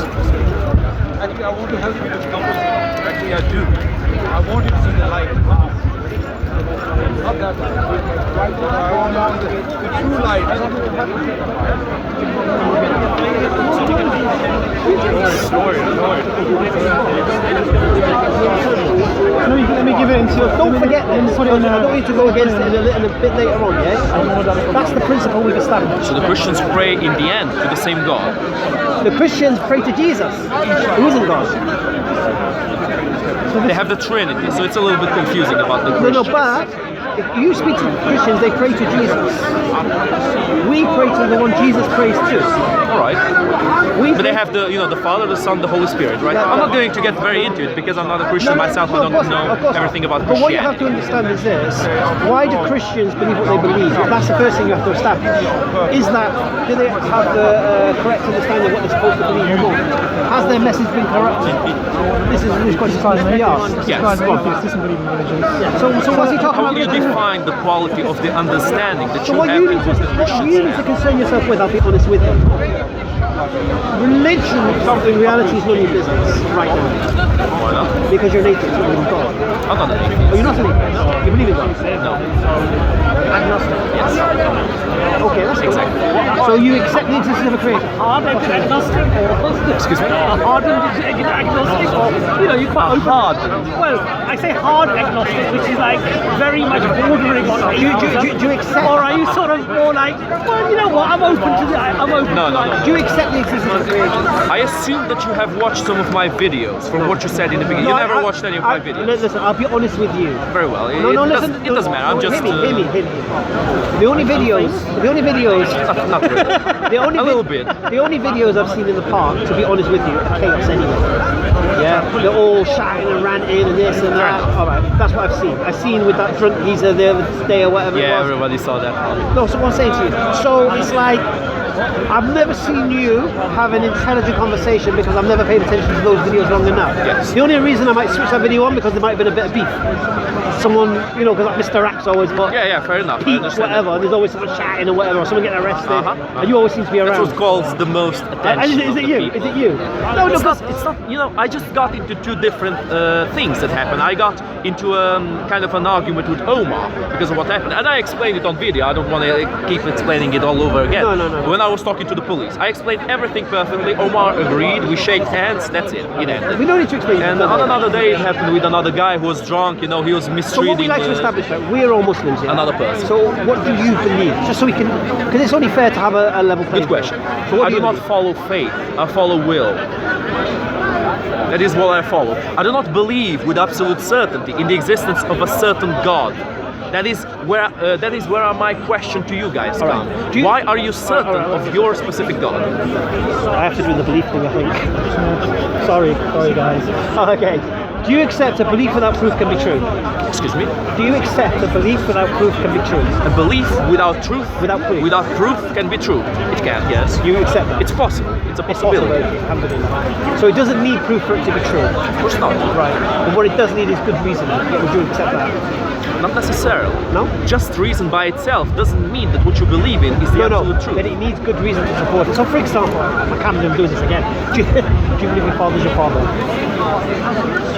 Actually, I want to help you with the numbers. Actually, I do. I want you to see the light. Not that light. I want the true light. Let me give it into your... Don't forget this. I don't want you to go against it a bit later on, yeah? That's the principle we've established. So the Christians pray in the end to the same God. The Christians pray to Jesus, who isn't God. So They have the Trinity, so it's a little bit confusing about the Christians. No, but if you speak to Christians, they pray to Jesus. We pray to the one Jesus prays to. All right. But they have the, the Father, the Son, the Holy Spirit, right? I'm not going to get very into it because I'm not a Christian myself. I don't know everything about Christianity. But what you have to understand is this: why do Christians believe what they believe? That's the first thing you have to establish. Is that do they have the correct understanding of what they're supposed to believe or not? Has their message been corrupted? This is the question we ask. Yes. So what's he talking How about? do you define the quality of the understanding that So you what have you in need what the to Christians have? concern yourself with, I'll be honest with you. Religion, in reality, is none of your business right now. Why not? Because you're an atheist, you believe in God. I'm not an Oh, atheist. you're not an atheist? You believe in God? No. Agnostic? Yes. Okay, that's good. Exactly. So you accept the existence of a creator? Hard agnostic or Excuse me? hardened agnostic or you quite open. Hard. Well, I say hard agnostic, which is like very much bordering on Do you accept? or are you sort of more like, well, you know what, I'm open to I'm open No, to no, no. Do you accept the existence of a creator? I assume that you have watched some of my videos from what you said in the beginning. You never watched any of my videos. Listen, I'll be honest with you. Very well. Listen. It doesn't matter. I'm just... Hear me. The only videos... Not really. A little bit. The only videos I've seen in the park, to be honest with you, are chaos anyway. Yeah, they're all shouting and ranting and this and that. Alright, that's what I've seen. I've seen with that drunk geezer the other day or whatever it Yeah, was. everybody saw that. No, so what I'm saying to you. So it's like, I've never seen you have an intelligent conversation because I've never paid attention to those videos long enough. Yes. The only reason I might switch that video on because there might have been a bit of beef. Someone, because like Mr. Axe always got Yeah, fair enough. I peak, understand whatever, and there's always someone chatting or whatever, or someone getting arrested, and you always seem to be around. That's what calls the most attention. Is of it the you? people. Is it you? No, It's because not, I just got into two different things that happened. I got into kind of an argument with Omar because of what happened. And I explained it on video. I don't want to keep explaining it all over again. No. When I was talking to the police, I explained everything perfectly. Omar agreed. We shake hands. That's it. It ended. we don't need to explain. And on another day, it happened with another guy who was drunk. He was mistreating. So what we like to establish that we're all Muslims, yeah? Another person. So what do you believe? Just so we can, because it's only fair to have a level playing Good field. question. So what I do do you not believe? follow faith. I follow will. That is what I follow. I do not believe with absolute certainty in the existence of a certain God. That is where my question to you guys come. Right. Why are you certain of your specific God? I have to do the belief thing, I think. Sorry guys. Okay. Do you accept a belief without proof can be true? Excuse me? Do you accept a belief without proof can be true? A belief without truth? Without proof? Without proof can be true. It can, yes. You accept that? It's possible. It's a It's possibility. possible. Alhamdulillah. So it doesn't need proof for it to be true? Of course not. Right. But what it does need is good reasoning. Would you accept that? Not necessarily. No? Just reason by itself doesn't mean that what you believe in is the absolute truth. But it needs good reason to support it. So for example, I can't believe I'm doing this again. Do you believe your father's your father?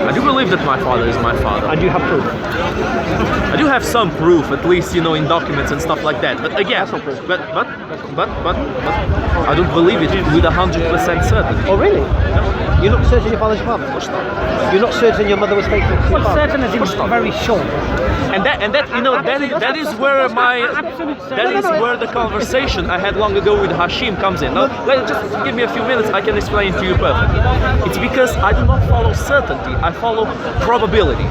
I do believe that my father is my father. And do you have proof? I do have some proof, at least, in documents and stuff like that. But again, That's not proof. but I don't believe it with 100% certainty. Oh really? You're not certain your father's your father? Of course not. You're not certain your mother was faithful to your Well, father? certain as in very short. And that is where where the conversation I had long ago with Hashim comes in. Now, just give me a few minutes, I can explain to you perfectly. It's because I do not follow certainty, I follow probability.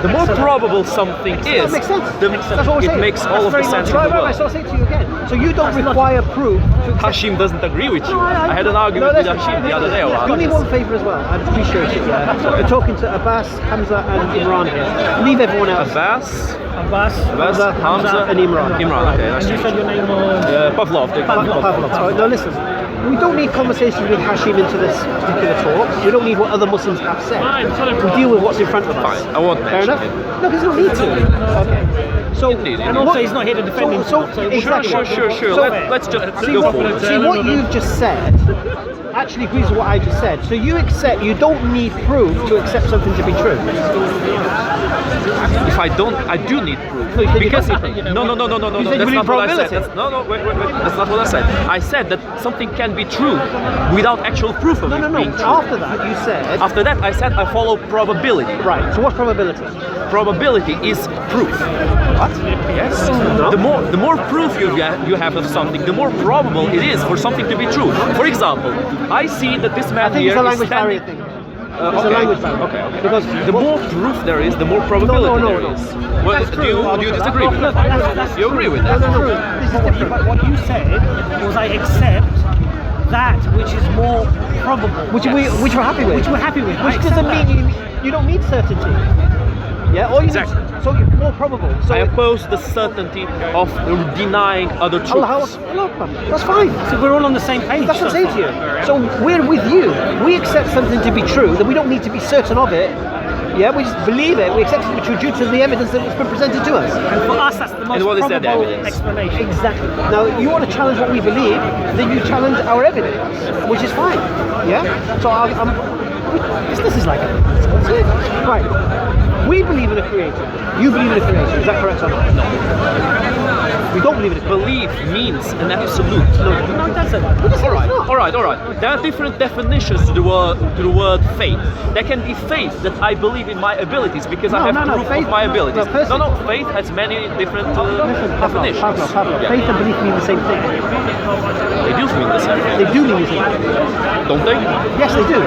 The more probable something is, That makes sense. That's what we're it saying. makes all of the sense in the Right, world. so I'll say to you again. So you don't require proof to accept. Hashim doesn't agree with you. I had an argument with Hashim the other day about Do me this. one favour as well. I'd appreciate it. We're talking to Abbas, Hamza, and Imran here. Leave everyone else. Abbas, Abbas, Hamza, and Imran. Imran, okay, nice and to you meet said your name was... you. Pavlov. Pavlov. All right, now listen. We don't need conversations with Hashim into this particular talk. We don't need what other Muslims have said. We deal with what's in front of us. Fine, I won't Fair mention enough? it. No, there's no need to. Okay. So, Indeed, And indeed. also, he's not here to defend himself. So exactly. Sure. So- Let's just See go what, forward. see what you've just said actually agrees with what I just said. So you don't need proof to accept something to be true. If I don't, I do need proof. No, you said you Because don't need proof. no. You said you That's believe not what I said. probability. Wait. That's not what I said. I said that something can be true without actual proof of it No. being true. After that, you said. After that, I said I follow probability. Right. So what's probability? Probability is proof. What? Yes. No. The more proof you have of something, the more probable it is for something to be true. For example, I see that this man I think here it's a is language standing. barrier thing. It's a language barrier. Okay. Because The more proof there is, the more probability No. there is. Well, That's do you true. disagree with Look, that? that's You agree with No. that? This is different. What you said was I accept that which is more probable. Which we're happy with. Which we're happy with. Which doesn't mean you don't need certainty. Yeah. All you Exactly. need. So you're more probable. So I oppose the certainty of denying other truths. That's fine. So we're all on the same page. That's what I'm saying to you. So we're with you. We accept something to be true, then we don't need to be certain of it. Yeah, we just believe it. We accept it to be true due to the evidence that has been presented to us. And for us, that's the most And what is that probable evidence? explanation. Exactly. Now, you want to challenge what we believe, then you challenge our evidence, which is fine. Yeah. So this is like right. We believe in a creator. You believe in a creator. Is that correct or not? No. We don't believe in a creator. Belief means an absolute. No, it doesn't. All right. There are different definitions to the word faith. There can be faith that I believe in my abilities because I have proof faith, of my abilities. no, Faith has many different definitions. Pavlov. Yeah. Faith and belief mean the same thing. They do mean the same thing, They do mean the same thing. don't they? Yes, they do.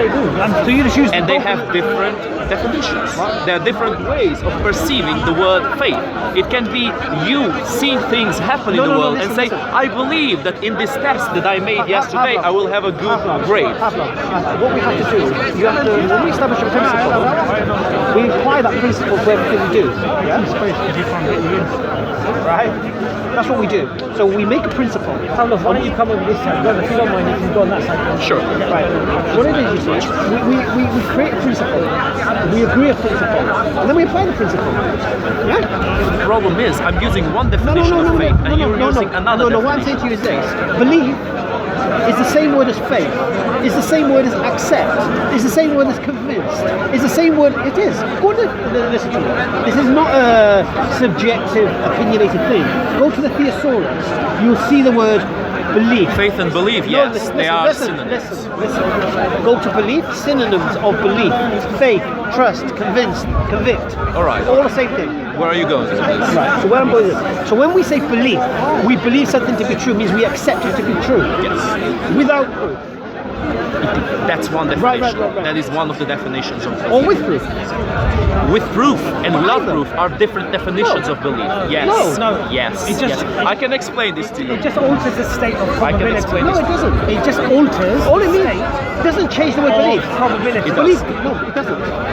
So you just use And they have different definitions. There are different ways of perceiving the word faith. It can be you seeing things happen in the world and say, I believe that in this test that I made yesterday, I will have a good grade. Pavlov, what we have to do, you have to, when we establish a principle, we apply that principle to everything we do. Yeah? Right? That's what we do. So we make a principle. Pavlov, why don't you come over this side? Well, if you don't mind, you can go on that side. Sure. Right. What it is, you see, we create a principle, we agree a principle, and then we apply the principle. Yeah? The problem is, I'm using one definition of faith and you're using another No, what I'm saying definition. to you is this. Belief is the same word as faith. It's the same word as accept. It's the same word as convinced. It's the same word. It is. Go and listen to me. This is not a subjective, opinionated thing. Go to the thesaurus. You'll see the word belief. Faith and belief, No, yes, they are synonyms. Listen. Go to belief. Synonyms of belief: faith, trust, convinced, convict. All right. All the same thing. Where are you going with this? Right. So where I'm going is this. So when we say belief, we believe something to be true means we accept it to be true. Yes. Without proof. That's one definition. Right. That is one of the definitions of Or with proof. with proof and without proof are different definitions of belief. Yes. No. Yes. It just- yes. I can explain this to you. It just alters the state of I can probability. explain No, it doesn't. It just alters All it the means state doesn't change the word of belief. probability. It Belief. does. No, it doesn't.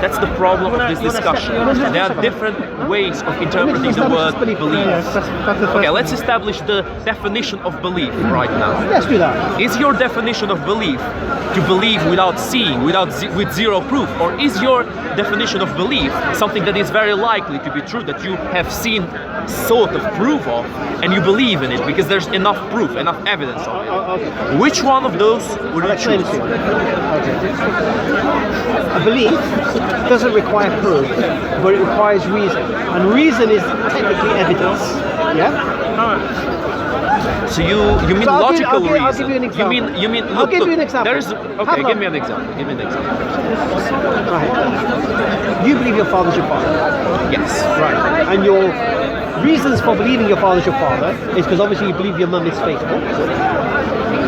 That's the problem of this You wanna discussion. step- There are different ways of interpreting the word belief. That's the first Okay, one. let's establish the definition of belief right now. Let's do that. Is your definition of belief to believe without seeing, with zero proof, or is your definition of belief something that is very likely to be true that you have seen sort of proof of, and you believe in it because there's enough proof, enough evidence of it? Okay. Which one of those would you I'll explain choose? it to you. A belief doesn't require proof, but it requires reason. And reason is technically evidence. Yeah? So you mean So I'll give- logical I'll reason? give you an example. You mean I'll give you an example. There is okay. Pavlov. Give me an example. Give me an example. Right. You believe your father's your father. Yes. Right. And your reasons for believing your father's your father is because obviously you believe your mum is faithful.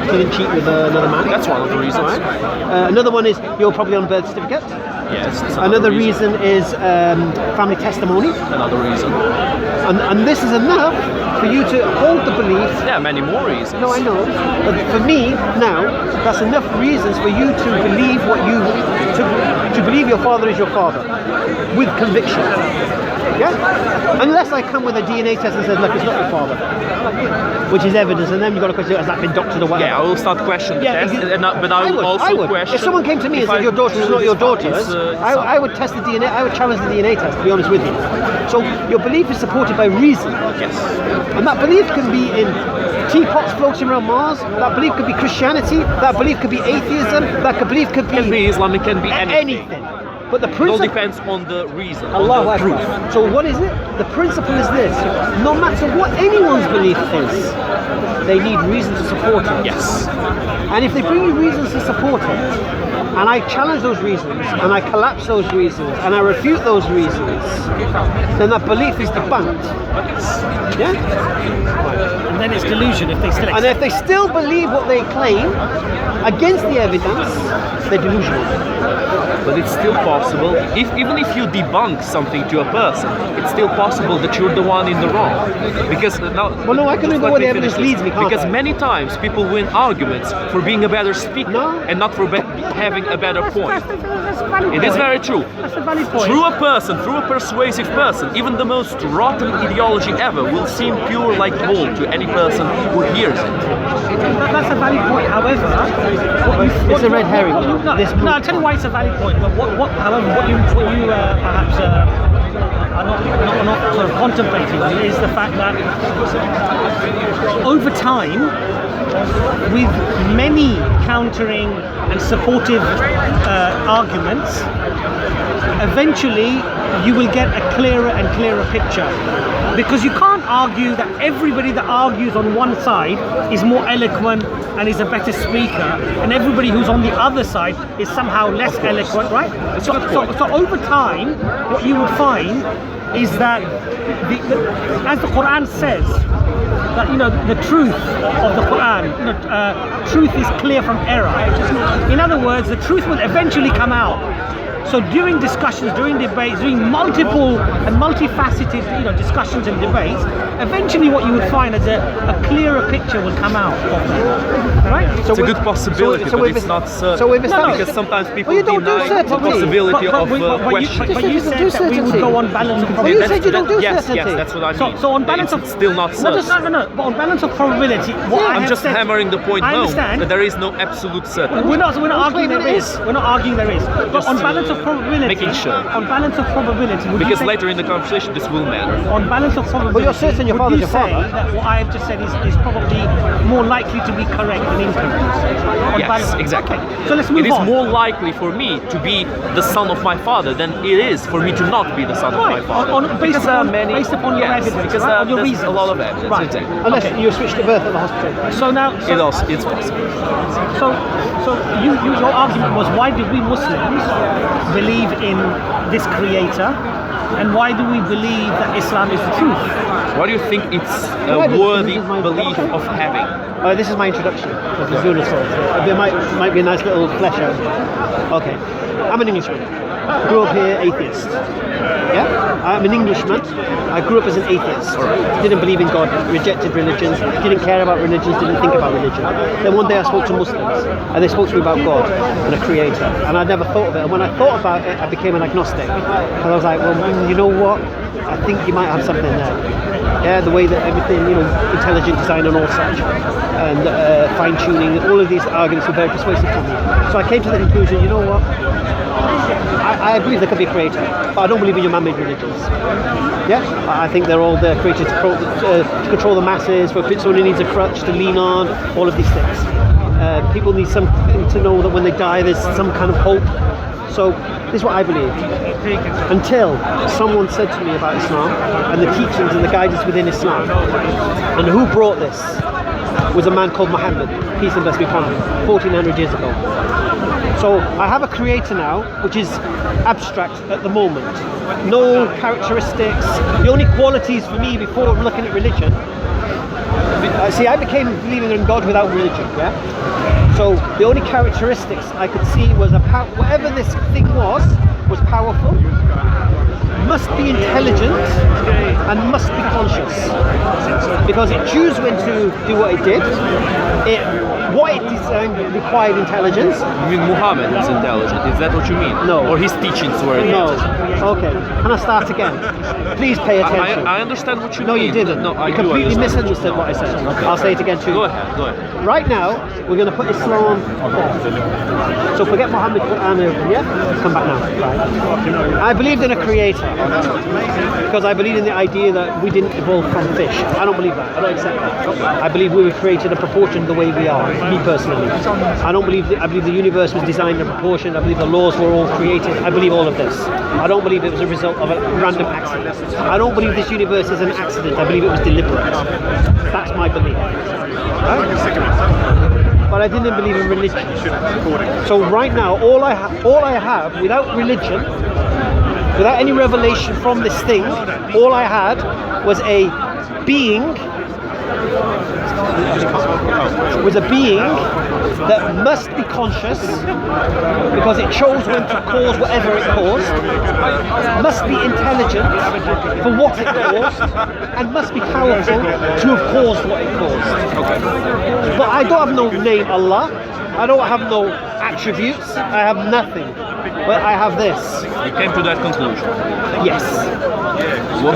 She didn't cheat with another man. That's one of the reasons. Right. Another one is you're probably on a birth certificate. Yes. it's Another reason is family testimony. Another reason. And this is enough for you to hold the belief. There are many more reasons. No, I know. But for me, now, that's enough reasons for you to believe to believe your father is your father. With conviction. Yeah? Unless I come with a DNA test and says, look, it's not your father. Which is evidence, and then you've got to question, has that been doctored or whatever? Yeah, I will start questioning the test, but I will also question. If someone came to me and said your daughter is not your daughter's, I would test the DNA. I would challenge the DNA test, to be honest with you. So your belief is supported by reason. Yes. And that belief can be in teapots floating around Mars. That belief could be Christianity. That belief could be atheism. That belief could be Islam. It can be anything. But the It all principle depends on the reason, Allah on the proof. Akbar. So what is it? The principle is this: no matter what anyone's belief is, they need reason to support it. Yes. And if they bring you reasons to support it, and I challenge those reasons, and I collapse those reasons, and I refute those reasons, then that belief is debunked. Yeah? And then it's delusion if they still And if they still believe what they claim against the evidence, they're delusional. But it's still possible, even if you debunk something to a person, it's still possible that you're the one in the wrong. Because now, Well, no, I can just go let where me the evidence finish leads me, can't Because I? many times people win arguments for being a better speaker No. and not for having a better point. That's a valid It is point. very true. That's a valid point. Through a persuasive person, even the most rotten ideology ever will seem pure like gold to any person who hears it. That's a valid point. However, It's a red herring. No, I'll tell you why it's a valid point. But however, what you perhaps are not sort of contemplating is the fact that over time, with many countering and supportive arguments, eventually you will get a clearer and clearer picture. Because you can't argue that everybody that argues on one side is more eloquent and is a better speaker, and everybody who's on the other side is somehow less eloquent, right? So over time, what you would find is that, as the Quran says, that the truth of the Quran, truth is clear from error. In other words, the truth will eventually come out. So during discussions, during debates, during multiple and multifaceted discussions and debates, eventually what you would find is a clearer picture will come out of that. Right? It's a good possibility, but it's not certain. So we've established because sometimes people you don't do deny the certainty. possibility of question. But you said that we would go on balance of You probability. said you don't do Yes, certainty. that's what I mean. So on balance It's of still not certain. No. But on balance of probability, what I I'm have just said, hammering the point I home understand. that there is no absolute certainty. We're not arguing claiming there it is. is. We're not arguing there is. But Just, on balance of probability, making sure. On balance of probability, would you Because say, later in the conversation this will matter. on balance of probability, But you're certain your would father's you your say father? that what I have just said is probably more likely to be correct than incorrect? On Yes, balance. exactly. Okay. So let's move It is on. more likely for me to be the son of my father than it is for me to not be the son of my Right. father. Based upon your evidence, because right? On your there's reasons. a lot of evidence. Right. Exactly. Unless you switched to birth at the hospital. So now, It's possible. So your argument was, why do we Muslims believe in this creator, and why do we believe that Islam is the truth? Why do you think it's a Why do- worthy this is my- belief okay. of having? This is my introduction of the Zulu story. It might be a nice little flesh out. Okay, I'm an Englishman. Grew up here, atheist. Yeah, I'm an Englishman. I grew up as an atheist. Didn't believe in God, rejected religions, didn't care about religions, didn't think about religion. Then one day I spoke to Muslims, and they spoke to me about God and a creator, and I'd never thought of it. And when I thought about it, I became an agnostic. And I was like, well, you know what? I think you might have something there. Yeah, the way that everything, intelligent design and all such, and fine-tuning, all of these arguments were very persuasive to me. So I came to the conclusion, you know what? I believe there could be a creator, but I don't believe in your man-made religions. Yeah, I think they're all there created to control the masses, for someone who needs a crutch to lean on, all of these things. People need something to know that when they die there's some kind of hope. So this is what I believe. Until someone said to me about Islam and the teachings and the guidance within Islam, and who brought this was a man called Muhammad, peace and blessings be upon him, 1400 years ago. So I have a creator now, which is abstract at the moment. No characteristics. The only qualities for me before looking at religion. I became believing in God without religion. Yeah. So the only characteristics I could see was whatever this thing was, was powerful, must be intelligent, and must be conscious. Because it chose when to do what it did. What it designed required intelligence. You mean Muhammad was intelligent? Is that what you mean? No. Or his teachings were intelligent? No. Okay. Can I start again? Please pay attention. I understand what you No, mean. you didn't. No, I You do completely understand. misunderstood what I said. I'll say it again too. Go ahead, go ahead. Right now, we're going to put Islam there. So forget Muhammad, Quran, yeah? Come back now. Right. I believed in a creator because I believe in the idea that we didn't evolve from fish. I don't believe that. I don't accept that. I believe we were created in proportion to the way we are, me personally. I don't believe I believe the universe was designed in proportion. I believe the laws were all created. I believe all of this. I don't believe it was a result of a random accident. I don't believe this universe is an accident. I believe it was deliberate. That's my belief. Right? But I didn't believe in religion. So right now, all I have, without religion, without any revelation from this thing, all I had was a being that must be conscious because it chose when to cause whatever it caused, must be intelligent for what it caused, and must be powerful to have caused what it caused. But I don't have no name Allah, I don't have no attributes, I have nothing, but I have this. You came to that conclusion. Yes. Why?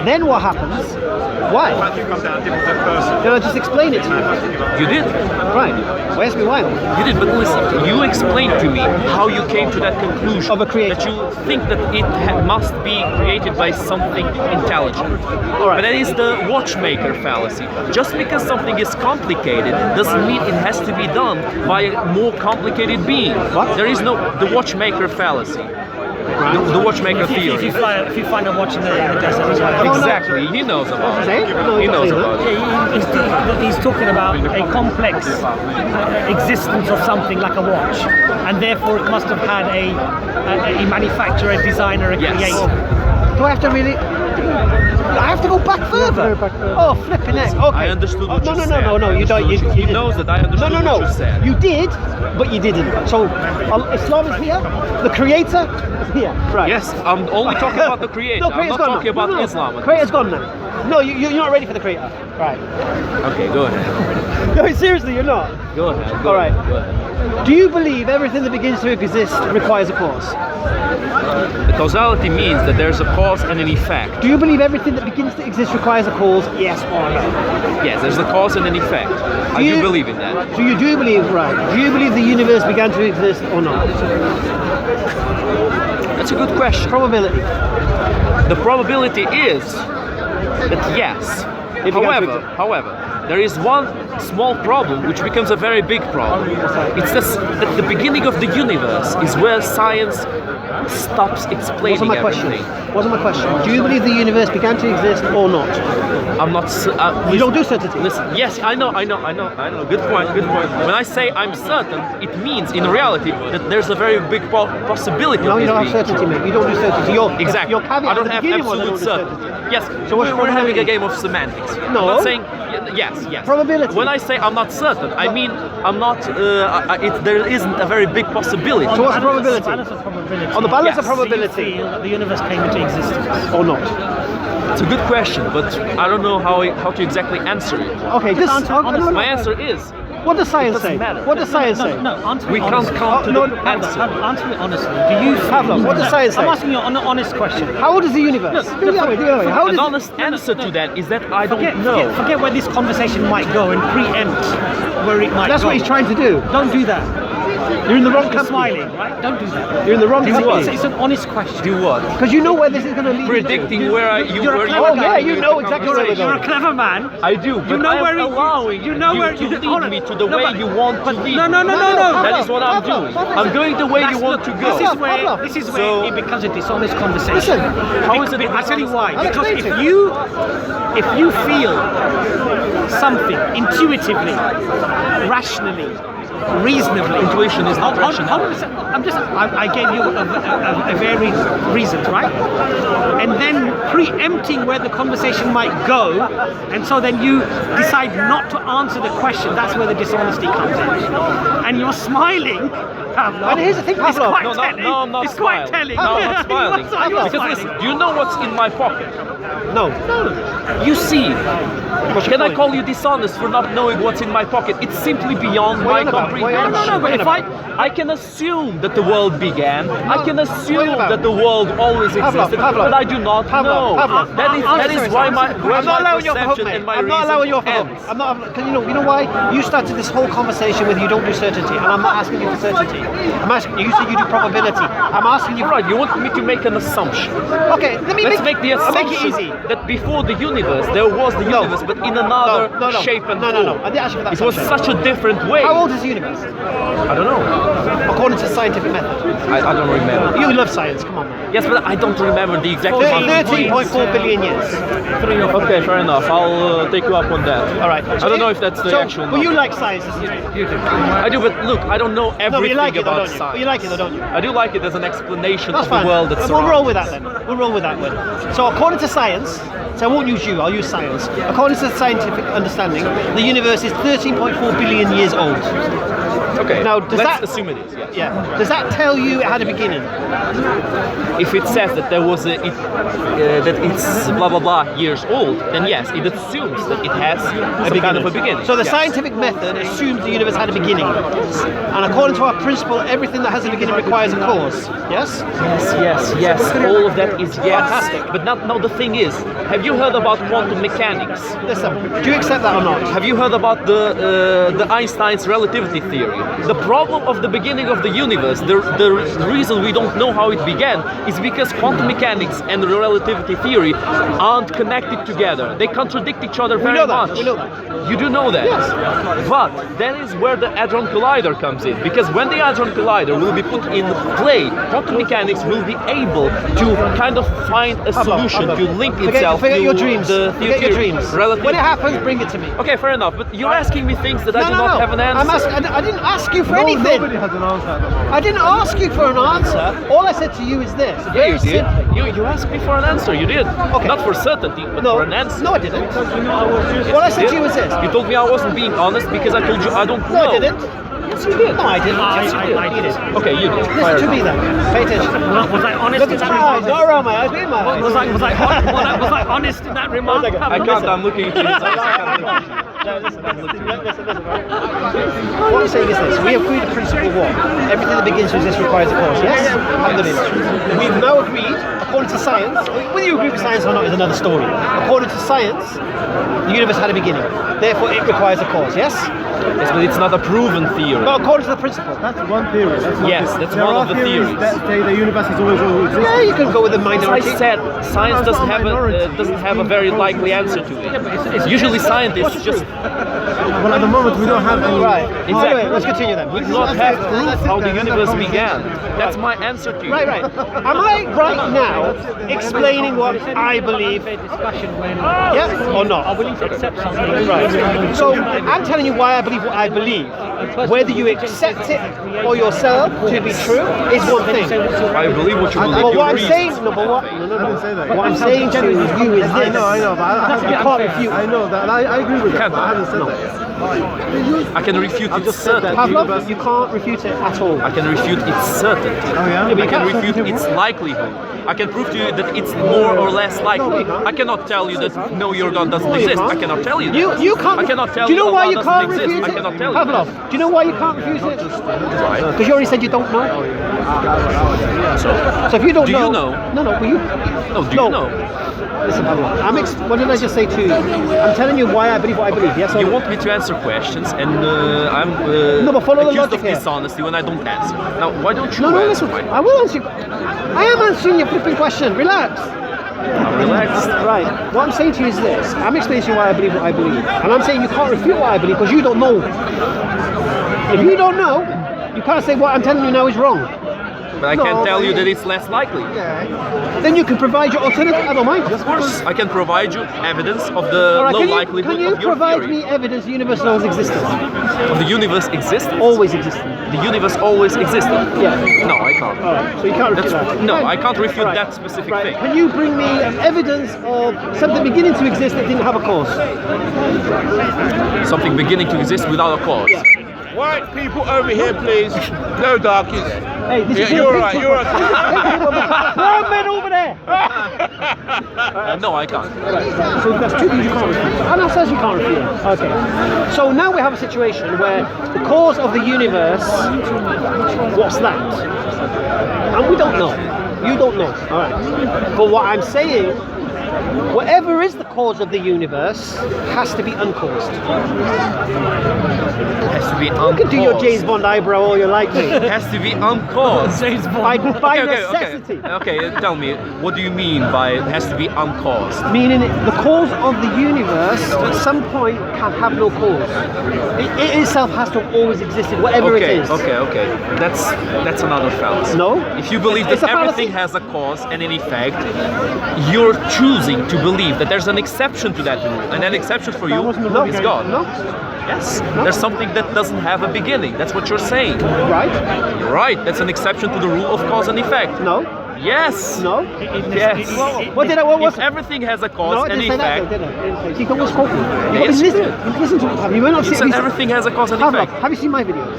Then what happens? Why? Can I just explain it to you? You did. Right. Well, ask me why. You did, but listen, you explained to me how you came to that conclusion. Of a creator. That you think that it must be created by something intelligent. All right. But that is the watchmaker fallacy. Just because something is complicated doesn't mean it has to be done by a more complicated being. What? There is no the watchmaker fallacy. The watchmaker theory. If you find a watch in the desert, Exactly, he knows about Say it. it? No, He don't knows say about it. Yeah, he's talking about a complex existence of something like a watch, and therefore it must have had a manufacturer, a designer, a Yes. creator. Do I have to really? I have to go back further. Oh, flipping heck. Okay. I understood what no, you no, said. no, no, no. You don't. You He didn't. knows that I understood No. what you said. You did, but you didn't. So Islam is here. The creator is here. Right. Yes, I'm only talking about the creator. No, I'm creator's not gone talking now. about No. Islam. Creator's gone now. No, you're not ready for the creator. Right. Okay, go ahead. No, seriously, you're not. Go ahead. All right. Go ahead. Do you believe everything that begins to exist requires a cause? The causality means that there's a cause and an effect. Do you believe everything that begins to exist requires a cause? Yes or no? Yes, there's a cause and an effect. I do believe in that. So you do believe, right? Do you believe the universe began to exist or not? That's a good question. Probability. The probability is that yes. It began to However, there is one small problem which becomes a very big problem. It's this, that the beginning of the universe is where science stops explaining Wasn't my question. everything. Wasn't my question. Do you believe the universe began to exist or not? I'm not. You don't do certainty. Listen. Yes, I know. Good point. When I say I'm certain, it means in reality that there's a very big possibility. No, of you this don't have being certainty, true. mate. You don't do certainty. Exactly. Your caveat I don't at the have beginning was I absolute don't do certainty. Yes. So what's we're having a probability? game of semantics. No. I'm not saying yes. Probability. When I say I'm not certain, I mean I'm not. There isn't a very big possibility. So what's the probability? Balance of probability. On the balance of Yes. probability. Do you feel that the universe came into existence? Or not? It's a good question, but I don't know how to exactly answer it. Okay, this honestly. My answer is what does science say? doesn't matter. What does science say? No, answer me we can't honestly. come to no, the no, answer. Answer me honestly. Do you feel... Pavlov, what does science say? I'm asking you an honest question. How old is the universe? No, Do it that way. How An does honest answer to that is that I don't know. Forget where this conversation might go and preempt where it might That's go. what he's trying to do. Don't do that. You're in the wrong You're company. smiling, right? Don't do that. You're in the wrong Do company. what? It's an honest question. Do what? Because you know where this is going to lead. Predicting where you You're a where clever you're guy. Yeah, going you with know the exactly where we're conversation. You're a clever man. I do, but know I'm where it- allowing you know where to you- lead me to the No, way but- you want to lead. No. That is what I'm doing. I'm going the way you want to go. This is where So- it becomes a dishonest conversation. Listen, how is it I tell you why. I'll Because explain to if you feel something intuitively, rationally, reasonably. Intuition is not rationality. I gave you a varied reasons, right? And then preempting where the conversation might go, and so then you decide not to answer the question. That's where the dishonesty comes in. And you're smiling, Pavlov. And here's the thing, It's Pavlov. quite No, telling. I'm not It's smiling. quite telling. No, I'm not smiling. You're Because smiling. listen, do you know what's in my pocket? No. You see, What's your can I point? call you dishonest for not knowing what's in my pocket? It's simply beyond What are my you on about? comprehension. What are you on But if about? I can assume that the world began, I can what are assume you about? that the world always existed, Pavlov. but I do not know. Pavlov. That is why my I'm not allowing you off the hook, perception mate. and my I'm not allowing you off the reason hook. ends. I'm not. Can you know why? You started this whole conversation with you don't do certainty, and I'm not asking you for certainty. I'm asking you. You said you do probability. I'm asking you. Right, you want me to make an assumption. Okay, Let's make the I'll make it assumption easy. that before the universe, there was the No. universe, but in another shape and form. No. I didn't ask you for that. It was assumption. such a different way. How old is the universe? I don't know. According to scientific method. I don't remember. You love science. Come on, man. Yes, but I don't remember the exact amount. 13.4 billion years. Okay, fair enough. I'll take you up on that. All right. I don't know if that's the actual But you number. like science, you do. I do, but look, I don't know No, but everything you like it, though, about don't you? science. But you like it, though, don't you? I do like it as an explanation That's of the fine. world that We'll surrounds roll with that us. then. We'll roll with that one. So according to science, so I won't use you, I'll use science. According to scientific understanding, the universe is 13.4 billion years old. Okay, Now, does let's that- assume it is, yes. Yeah. Does that tell you it had a beginning? If it says that there was that it's blah blah blah years old, then yes, it assumes that it has some kind of a beginning. So the Yes. scientific method assumes the universe had a beginning. And according to our principle, everything that has a beginning requires a cause. Yes? Yes. All of that is yes. Fantastic. But now the thing is, have you heard about quantum mechanics? Listen, do you accept that or not? Have you heard about the Einstein's relativity theory? The problem of the beginning of the universe, the reason we don't know how it began, is because quantum mechanics and relativity theory aren't connected together. They contradict each other very know that. much. We know that. You do know that. Yes. But that is where the Hadron Collider comes in. Because when the Hadron Collider will be put in play, quantum mechanics will be able to kind of find a solution to link itself Forget to your dreams. the Forget your dreams. relativity. When it happens, bring it to me. Okay, fair enough. But you're asking me things that I do not have an answer. I'm asking, I didn't ask you for anything. Nobody has an answer. I didn't ask you for an answer. All I said to you is this. Yeah, Very you did. simply. You asked me for an answer. You did. Okay. Not for certainty, but No, for an answer. no, I didn't. What I said to you was this. You told me I wasn't being honest because I told you I don't No, know. I didn't. Yes, you did. No, I didn't. Yes, you did. I did. Okay, you did. Listen to me then. Pay attention. Was I honest Look in at that my eyes. remark? Not around my eyes. Be in my eyes. Was I honest in that remark? I can't. I'm looking into his eyes. I can't look. No, listen. What I'm saying is this. We agreed the principle what? Everything that begins with this requires a cause. Yes? Alhamdulillah. We've now agreed, according to science, whether you agree with science or not is another story. According to science, the universe had a beginning. Therefore, it requires a cause. Yes? Yes, but it's not a proven theory. But according to the principle. That's one theory. Yes, that's there one are of the theories. that say the universe has always existed. Yeah, you can go with the As I minority. said, science That's doesn't not a have minority. doesn't have a very likely answer to it. Usually scientists just Well, at the moment we don't have any. Right. Exactly. Anyway, let's continue then. we do not have proof how the universe began. That's my answer to you. Right. Am I right now explaining what I believe? Yes or not? I'm willing to accept something. Right. So I'm telling you why I believe what I believe. Whether you accept it or yourself to be true is one thing. I believe what you believe. But what Your I'm reason. saying, no, I didn't say that. What I'm saying to you is I this. know, but I You can't refute. I know that. I agree with that. Can't. But I haven't said that yet. I can refute I've its just said that. certainty. Pavlov, you can't refute it at all. I can refute its certainty. Oh yeah? I can refute its likelihood. I can prove to you that it's more or less likely. I cannot tell you that no, your God doesn't No, you exist. can't. I cannot tell you that. You can't. I cannot tell Do you know you why Allah you doesn't can't exist. refute I it? cannot tell you Pavlov, that. do you know why you can't refute it? Right. Because you already said you don't know. So if you don't Do know, you know? No, but you. No, do you know? Listen, Pavlov. What did I just say to you? I'm telling you why I believe what I believe. Yes. Or You no? want me to answer questions, and I'm No, but follow the accused logic of here. dishonesty when I don't answer. Now, why don't you No, answer? listen. I will answer. I am answering your flipping question. Relax. I'm relaxed. Right. What I'm saying to you is this. I'm explaining to you why I believe what I believe. And I'm saying you can't refute what I believe because you don't know. If you don't know, you can't say what I'm telling you now is wrong. But I No, can't tell but you yeah. that it's less likely. Then you can provide your alternative. I don't mind. Of course, I can provide you evidence of the All right, low can you likelihood can you of your provide theory. me evidence the universe always existed? Of the universe existed? Always existed. The universe always existed? Yeah. No, I can't. All right. So you can't refute that. No, I can't refute Right. that specific Right. thing. Can you bring me evidence of something beginning to exist that didn't have a cause? Something beginning to exist without a cause. Yeah. White people over here, please. No darkies. Hey, this Yeah, is you're right. You're right. Brown men over there. No, I can't. So that's two things you can't refute. Anna says you can't refute. Okay. So now we have a situation where the cause of the universe, what's that? And we don't know. You don't know. All right. But what I'm saying, whatever is the cause of the universe has to be uncaused. Has to be You uncaused. can do your James Bond eyebrow all you like, mate. Has to be uncaused. James By Okay, necessity. Okay, tell me, what do you mean by it has to be uncaused? Meaning the cause of the universe at some point can have no cause. It itself has to have always existed, whatever Okay, it is. okay. That's another fallacy. No? If you believe It's that a fallacy. everything has a cause and an effect, you're choosing to believe that there's an exception to that rule, and that exception for you No. is God. No? Yes, there's something that doesn't have a beginning. That's what you're saying. Right? You're right. That's an exception to the rule of cause and effect. No? Yes. No? Yes. What did I? What was? If everything has a cause No, I and didn't say that. effect, Though, did I? You always quote me. Yes, you did. Listen to me. Have you not you seen? said everything has a cause and Pavlov, effect. have you seen my videos?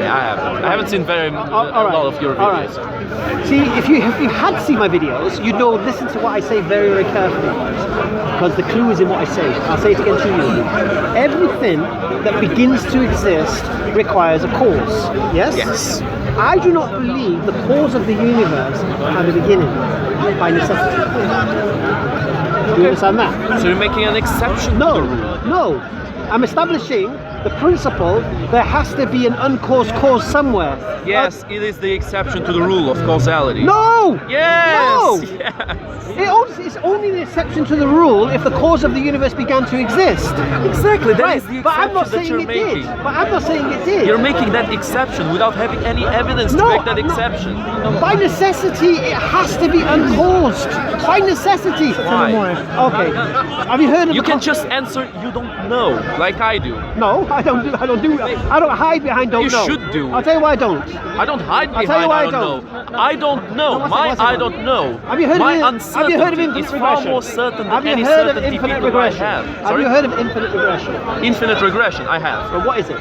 Yeah, I haven't. I haven't seen a All right. lot of your All right. videos. See, if you had seen my videos, you'd know. Listen to what I say very, very carefully, because the clue is in what I say. I'll say it again to you. Everything that begins to exist requires a cause. Yes. Yes. I do not believe the cause of the universe had a beginning by necessity. Do you understand that? So you're making an exception to No, the rule. no. I'm establishing the principle there has to be an uncaused cause somewhere. Yes, it is the exception to the rule of causality. No! Yes. No! Yes. It's only the exception to the rule if the cause of the universe began to exist. Exactly. That Right, is the but I'm not exception that saying you're it making. did. But I'm not saying it did. You're making that exception without having any evidence to No, make that I'm not. exception. By necessity, it has to be uncaused. By necessity. Why? Okay. Have you heard of You the can con- just answer you don't know, like I do. No, I don't do. I don't hide behind don't You know. should do. I'll tell you why I don't. I don't hide I'll behind tell you why I I don't don't. know. I don't know. No, My what's it? I don't know. Have you heard My of uncertainty Have you heard of infinite is regression? far more certain Have than you any heard of certainty infinite people regression? might have. Have Sorry? you heard of infinite regression? Infinite regression, I have. Or what is it?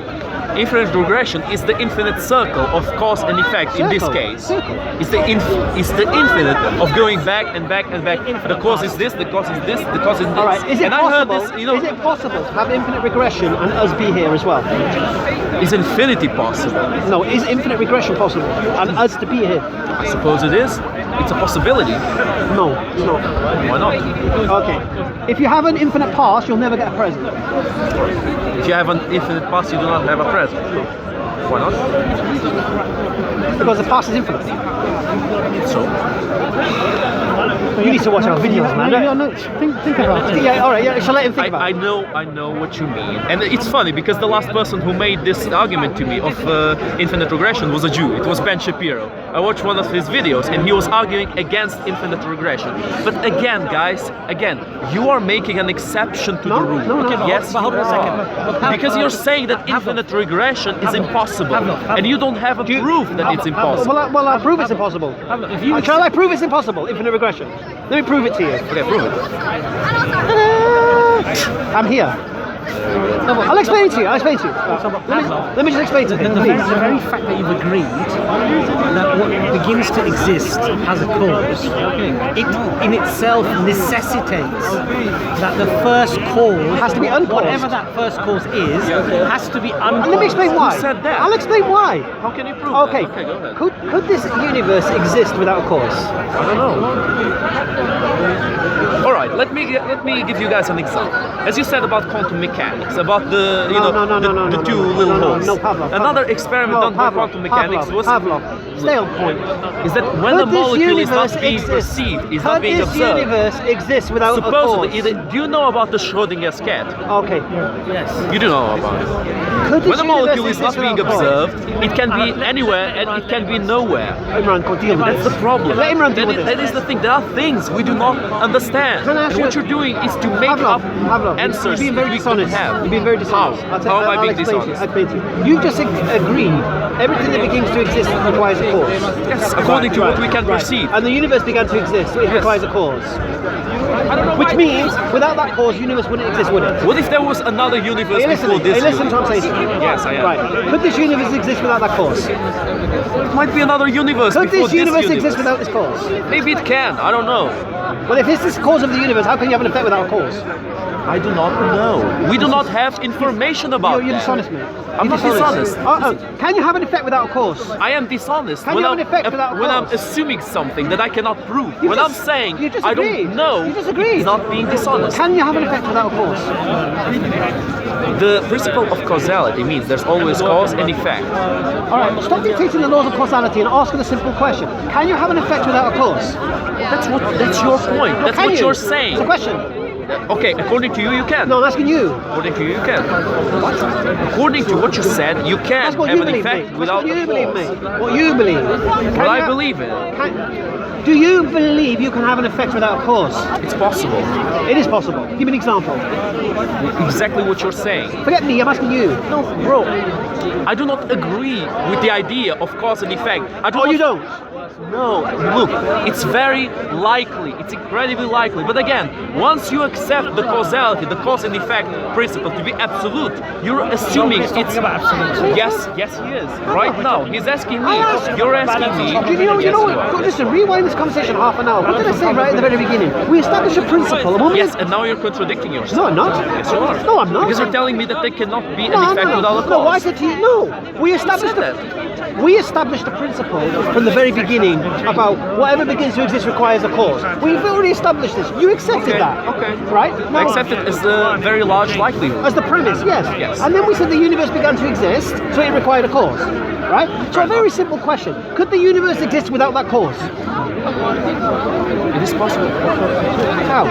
Infinite regression is the infinite circle of cause and effect in this Circle. case. Circle. It's the infinite of going back and back and back. The cause is this, the cause is this, the cause is this. All right. Is it and possible? I heard this, you know, Is it possible to have infinite regression and us be here as well? is infinity possible? No. Is infinite regression possible and us to be here? I suppose it is. It's a possibility. No, it's not. Why not? Okay. If you have an infinite past, you'll never get a present. If you have an infinite past, you do not have a present. Why not? Because the past is infinite. So, You need to watch our videos, man. Think about it. Yeah, all right. Yeah, shall I let him think about I it? know what you mean, and it's funny because the last person who made this argument to me of infinite regression was a Jew. It was Ben Shapiro. I watched one of his videos, and he was arguing against infinite regression. But again, guys, you are making an exception to the rule. No. Yes, But hold on a second. because you're saying that infinite regression is impossible, and you don't have a proof that it's impossible. Well, I'll prove it's impossible. If you Shall I prove it's impossible? Infinite regression. Let me prove it to you. Okay, prove it. I'm here. I'll explain it to you. Let me just explain it to you. the very fact that you've agreed that what begins to exist has a cause, it in itself necessitates that the first cause Has to be uncaused. whatever that first cause is, has to be uncaused. And let me explain why. Who said that? I'll explain why. How can you prove Okay. that? Okay, go ahead. Could this universe exist without a cause? I don't know. All right, let me give you guys an example. As you said about quantum mechanics, about the two little holes. No, Pavlov. Another experiment done by quantum mechanics was Pavlov. stay on point. is that when a Could this molecule is not universe being exist? perceived, is Could not being this observed. universe exist without a Supposedly, cause? do you know about the Schrodinger's cat? Okay. Yes. You do know about it. Could this When a molecule universe is not exist being without a cause? observed, it can be anywhere and it can be nowhere. Imran, go deal with That's this. the problem. Let Imran deal with That this. is the thing. There are things we do not understand. Can I ask And you- what you're doing is to make up Pavlov, answers you're being very that we couldn't dishonest. have. You're being very dishonest. How? How am I being dishonest? I'll explain to you. You just agreed everything that begins to exist requires a cause. Yes, according to what we can perceive. And the universe began to exist, so it requires a cause. I don't know Which why. means, without that cause, the universe wouldn't exist, would it? What if there was another universe before this Hey, listen to what I'm universe? saying. Yes, I am. Right. Could this universe exist without that cause? It might be another universe Could before this universe exist without this cause? Maybe it can. I don't know. Well, if it's the cause of the universe, how can you have an effect without a cause? I do not know. We do not have information about You're that. dishonest, mate. I'm You're not dishonest. Can you have an effect without a cause? I am dishonest Can when, you have an effect without a when I'm cause? assuming something that I cannot prove. You When just- I'm saying you just I agreed. don't know, You just agreed. it's not being dishonest. Can you have an effect without a cause? The principle of causality means there's always cause and effect. All right, stop dictating the laws of causality and ask the simple question. Can you have an effect without a cause? That's your point. That's Can what you? you're It's a saying. question. Okay, according to you, you can. No, I'm asking you. According to you, you can. According to what you said, you can That's what have you an believe, effect mate. That's without what you a believe, cause. mate. What you believe. What I believe in. Do you believe you can have an effect without a cause? It's possible. It is possible. Give me an example. Exactly what you're saying. Forget me, I'm asking you. No, bro. I do not agree with the idea of cause and effect. I do Oh, not, you don't? No, look, it's very likely, it's incredibly likely. But again, once you accept the causality, the cause and effect principle to be absolute, you're assuming it's about absolute. Yes, yes, he is. Right now, he's asking me. You're asking me. You know Yes, what? you are. Listen, rewind this conversation half an hour. What did I say right at the very beginning? We established a principle. And when Yes, and now you're contradicting yourself. No, I'm not. Yes, you are. No, I'm not. Because you're telling me that there cannot be an No, effect without a cause. No, why said to you? No. We established said we established a principle from the very beginning about whatever begins to exist requires a cause. We've already established this. You accepted Okay, that. okay. Right? I accept it as a very large likelihood. As the premise, yes. Yes. And then we said the universe began to exist, so it required a cause. Right? So a very simple question. Could the universe exist without that cause? It is possible. How?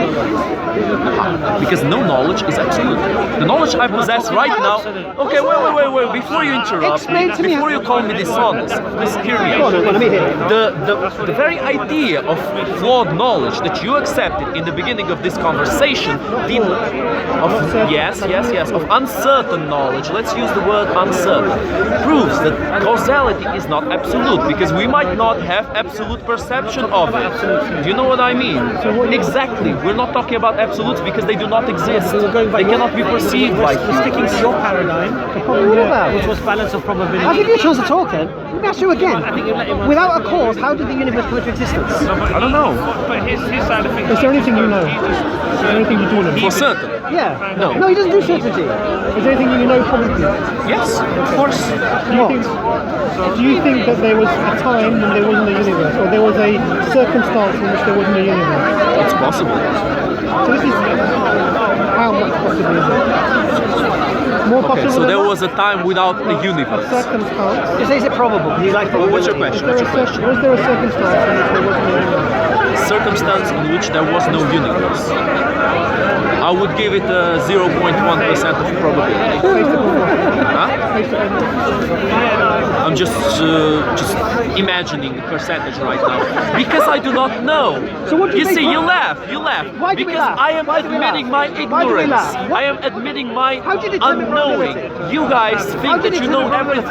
Because no knowledge is absolute. The knowledge I possess right now. Okay, wait. Before you interrupt, Explain to me before you call me dishonest, please hear me Go on, out. let me hear it. The very idea of flawed knowledge that you accepted in the beginning of this conversation, of uncertain knowledge, let's use the word uncertain, proves that causality is not absolute because we might not have absolute perception of it. Do you know what I mean? Exactly. We're not talking about absolutes because they do not exist. They cannot be perceived by Sticking to your paradigm, which was balance of probability. I'll give you a chance to talk then. Let me ask you again. I think you let him answer. Without a cause, how did the universe come into existence? I don't know. But his side of things. Is there anything you know? Is there anything you do know? For certain. Yeah. No. No, he doesn't do certainty. Is there anything you know probably? Yes, of course. Do you think that there was a time when there wasn't a universe, or there was a circumstance in which there wasn't a universe? It's possible. So this is how much possible is it? More Okay, possible so than there that? was a time without the A universe. circumstance. Just say, is it probable? You like Well, what's your probability. question? Was there a circumstance in which there wasn't a universe? Circumstance in which there was no universe. I would give it a 0.1% of probability. Huh? I'm just imagining the percentage right now because I do not know. So what do you You think- see, you laugh. Why do we Because laugh? I am Why do we admitting laugh? my Why do we ignorance. laugh? I am admitting my How do you determine unknowing. probability? You guys How think do you that you know determine everything.